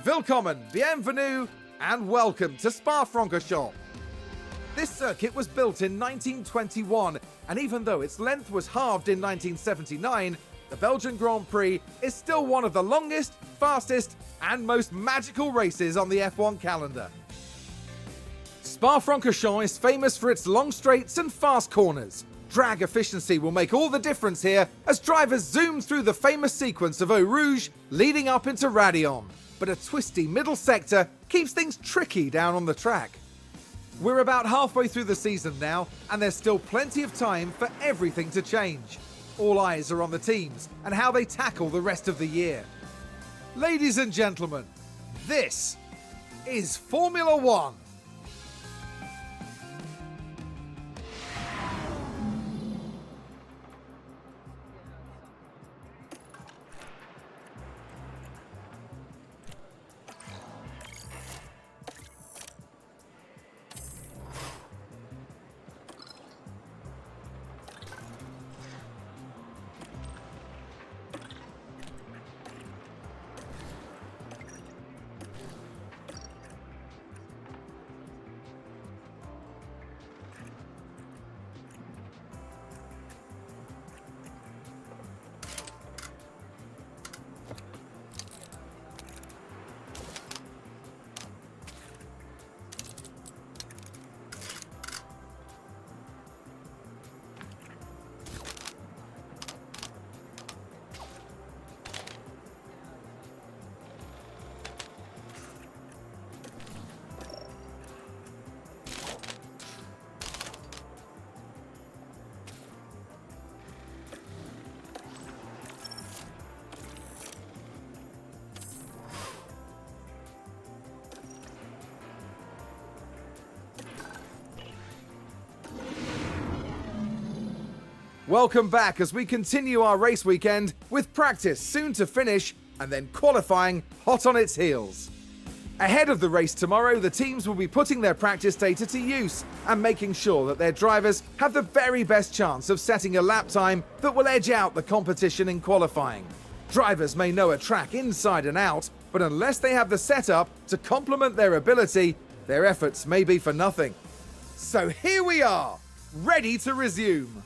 Willkommen, bienvenue, and welcome to Spa-Francorchamps. This circuit was built in 1921, and even though its length was halved in 1979, the Belgian Grand Prix is still one of the longest, fastest, and most magical races on the F1 calendar. Spa-Francorchamps is famous for its long straights and fast corners. Drag efficiency will make all the difference here as drivers zoom through the famous sequence of Eau Rouge leading up into Raidillon. But a twisty middle sector keeps things tricky down on the track. We're about halfway through the season now, and there's still plenty of time for everything to change. All eyes are on the teams and how they tackle the rest of the year. Ladies and gentlemen, this is Formula One. Welcome back as we continue our race weekend with practice soon to finish and then qualifying hot on its heels. Ahead of the race tomorrow, the teams will be putting their practice data to use and making sure that their drivers have the very best chance of setting a lap time that will edge out the competition in qualifying. Drivers may know a track inside and out, but unless they have the setup to complement their ability, their efforts may be for nothing. So here we are, ready to resume.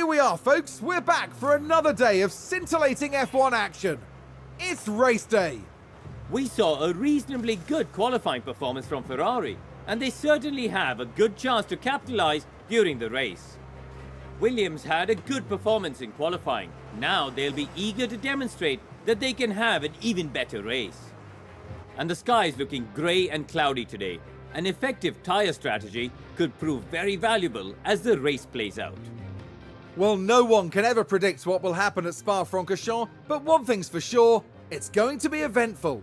here we are, folks. We're back for another day of scintillating F1 action. It's race day. We saw a reasonably good qualifying performance from Ferrari, and they certainly have a good chance to capitalize during the race. Williams had a good performance in qualifying. Now they'll be eager to demonstrate that they can have an even better race. And the sky is looking grey and cloudy today. An effective tyre strategy could prove very valuable as the race plays out. Well, no one can ever predict what will happen at Spa-Francorchamps, but one thing's for sure, it's going to be eventful.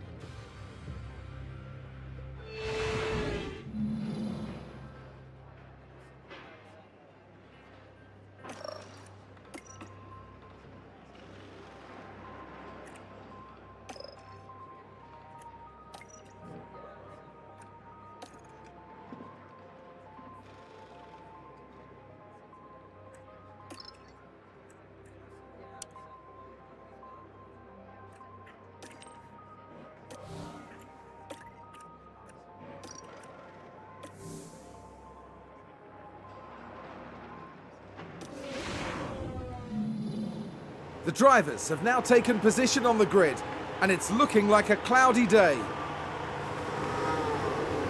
The drivers have now taken position on the grid, and it's looking like a cloudy day.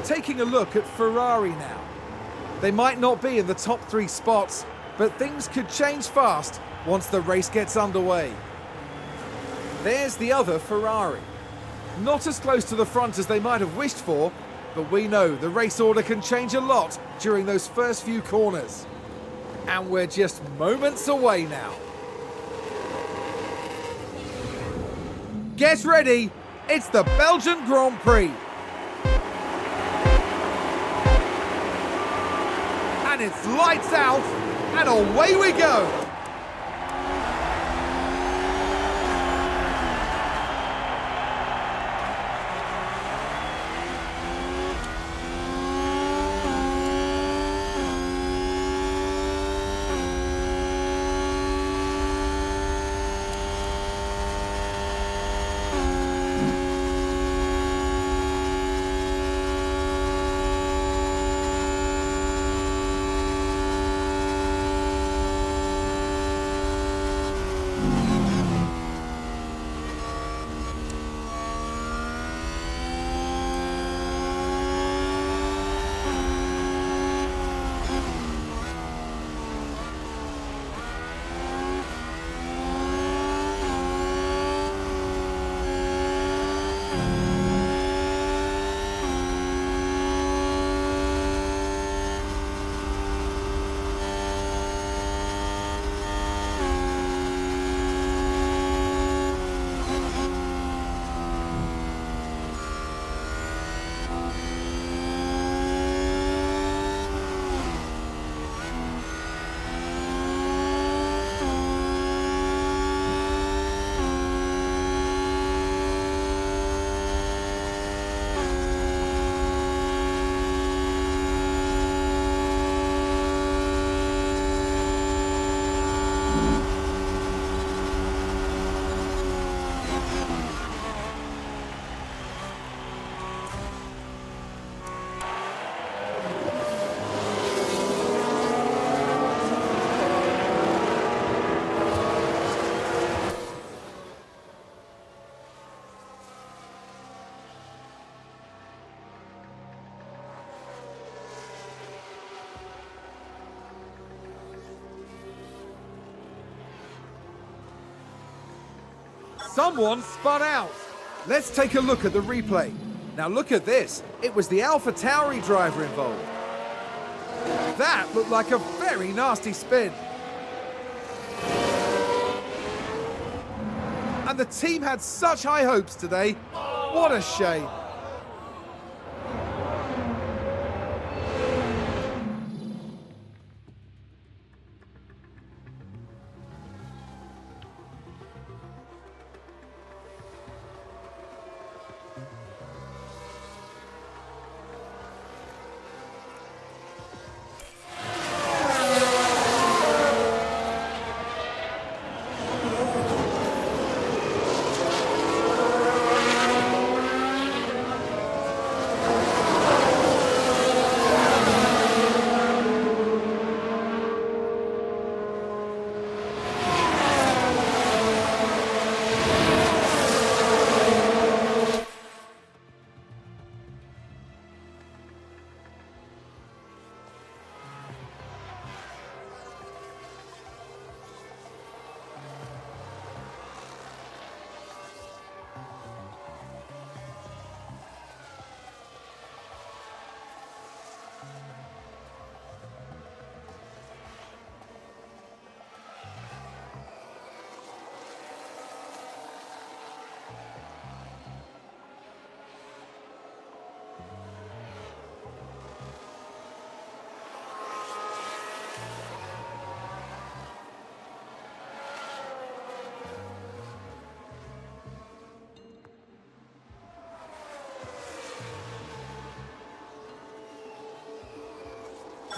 Taking a look at Ferrari now. They might not be in the top 3 spots, but things could change fast once the race gets underway. There's the other Ferrari. Not as close to the front as they might have wished for, but we know the race order can change a lot during those first few corners. And we're just moments away now. Get ready, it's the Belgian Grand Prix. And it's lights out, and away we go. Someone spun out. Let's take a look at the replay. Now look at this. It was the AlphaTauri driver involved. That looked like a very nasty spin. And the team had such high hopes today. What a shame.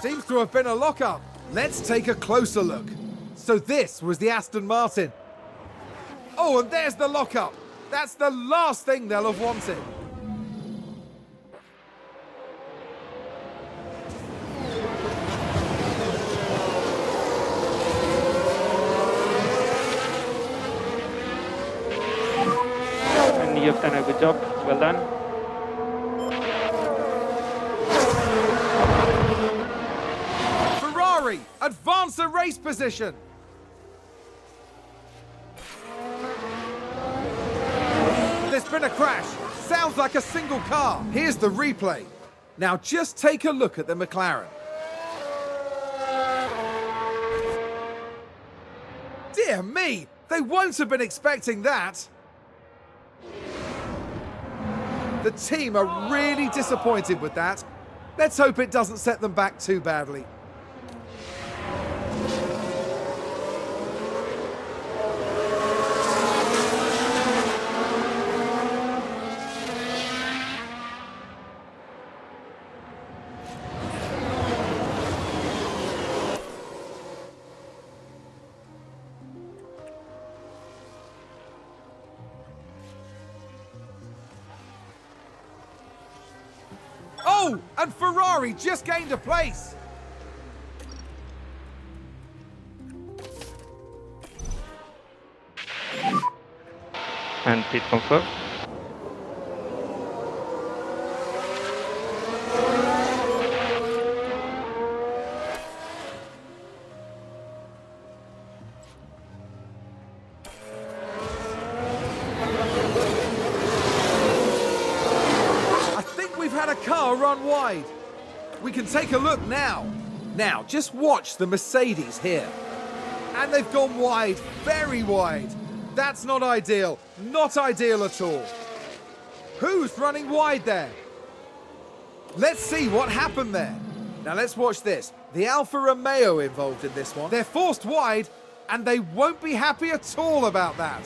Seems to have been a lock-up. Let's take a closer look. So this was the Aston Martin. Oh, and there's the lock-up. That's the last thing they'll have wanted. And you've done a good job. Well done. Ferrari, advance the race position. There's been a crash. Sounds like a single car. Here's the replay. Now just take a look at the McLaren. Dear me, they won't have been expecting that. The team are really disappointed with that. Let's hope it doesn't set them back too badly. Oh, and Ferrari just gained a place. And pit confirmed. We've had a car run wide. We can take a look now. Now, just watch the Mercedes here. And they've gone wide, very wide. That's not ideal. Not ideal at all. Who's running wide there? Let's see what happened there. Now let's watch this. The Alfa Romeo involved in this one. They're forced wide, and they won't be happy at all about that.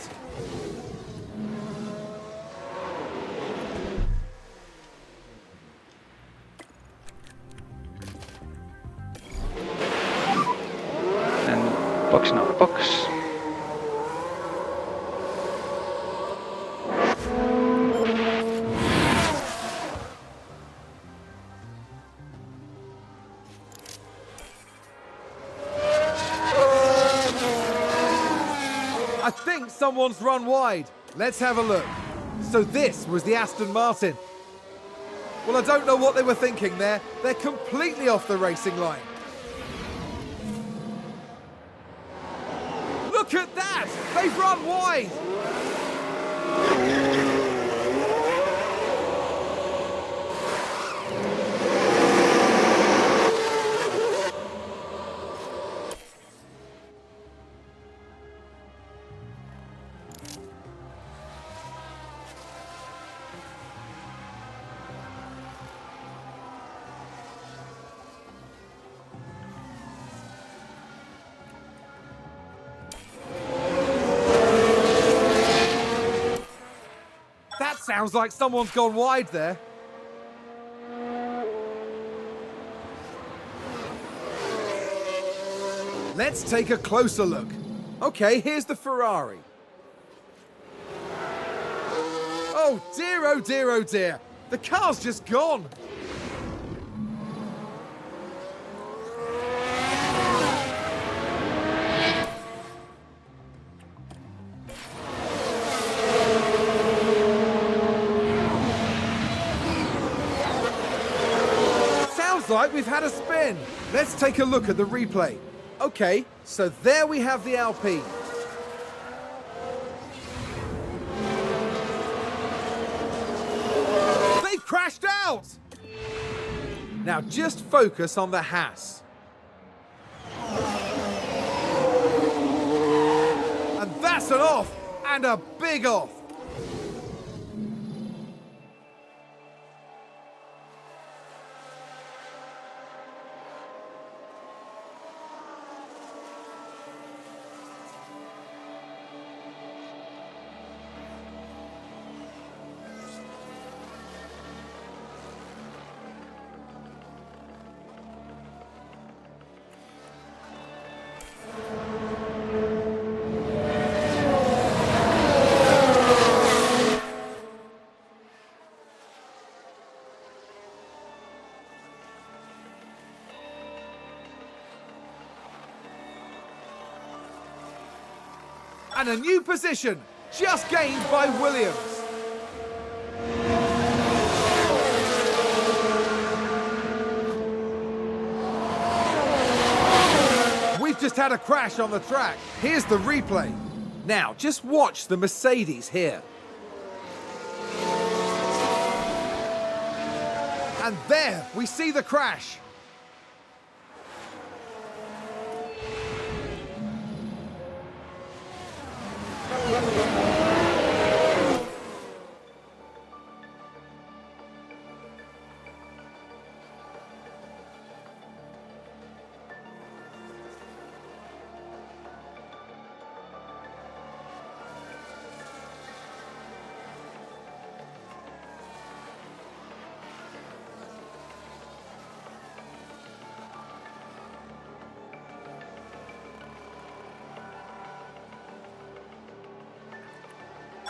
Box now, box. I think someone's run wide. Let's have a look. So this was the Aston Martin. Well, I don't know what they were thinking there. They're completely off the racing line. Look at that! They've run wide! Sounds like someone's gone wide there. Let's take a closer look. Okay, here's the Ferrari. Oh dear, oh dear, oh dear. The car's just gone. Like we've had a spin. Let's take a look at the replay. Okay, so there we have the Alpine. They've crashed out! Now just focus on the Haas. And that's an off, and a big off. And a new position, just gained by Williams. We've just had a crash on the track. Here's the replay. Now, just watch the Mercedes here. And there, we see the crash.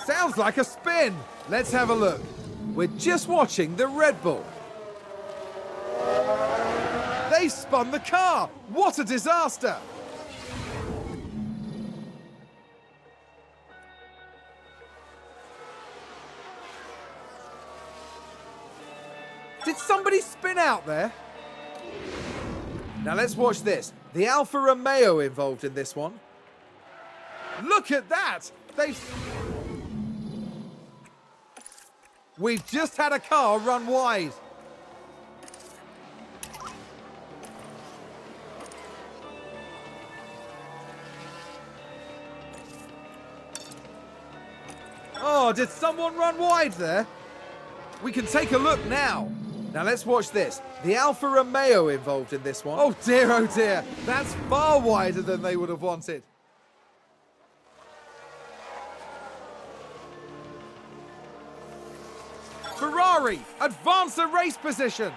Sounds like a spin. Let's have a look. We're just watching the Red Bull. They spun the car. What a disaster. Did somebody spin out there? Now let's watch this. The Alfa Romeo involved in this one. Look at that. We've just had a car run wide. Oh, did someone run wide there? We can take a look now. Now let's watch this. The Alfa Romeo involved in this one. Oh dear, that's far wider than they would have wanted. Ferrari advance the race position.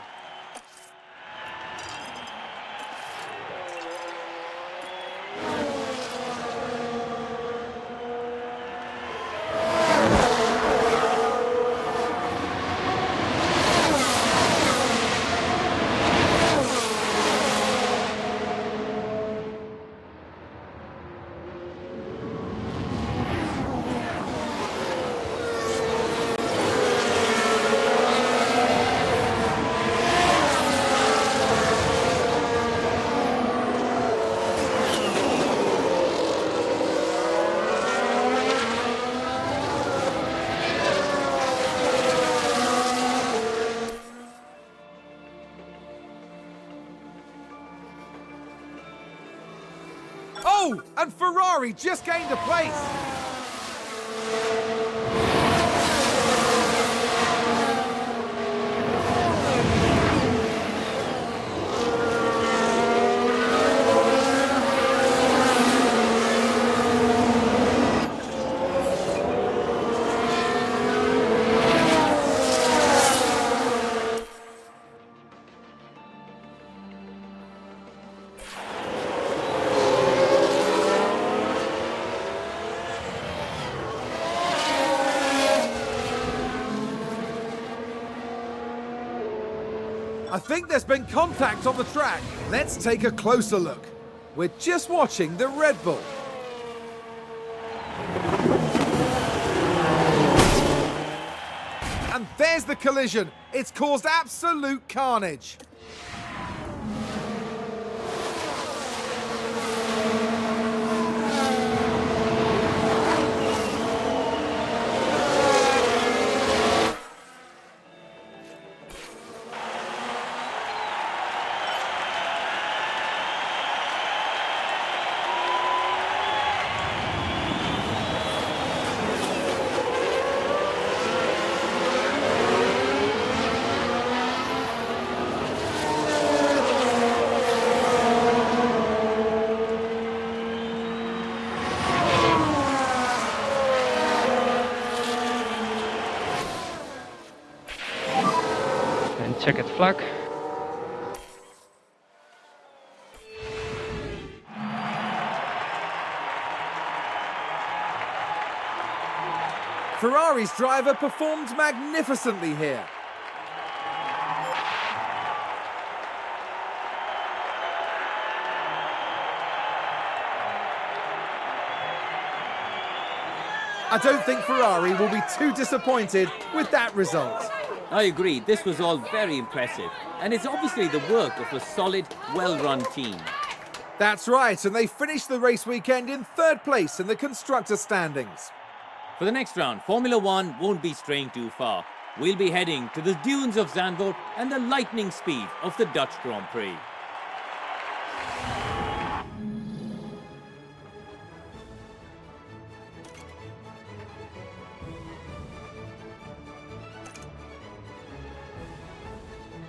Oh, and Ferrari just gained a place. I think there's been contact on the track. Let's take a closer look. We're just watching the Red Bull. And there's the collision. It's caused absolute carnage. Checkered flag. Ferrari's driver performed magnificently here. I don't think Ferrari will be too disappointed with that result. I agree, this was all very impressive, and it's obviously the work of a solid, well-run team. That's right, and they finished the race weekend in third place in the constructor standings. For the next round, Formula One won't be straying too far. We'll be heading to the dunes of Zandvoort and the lightning speed of the Dutch Grand Prix.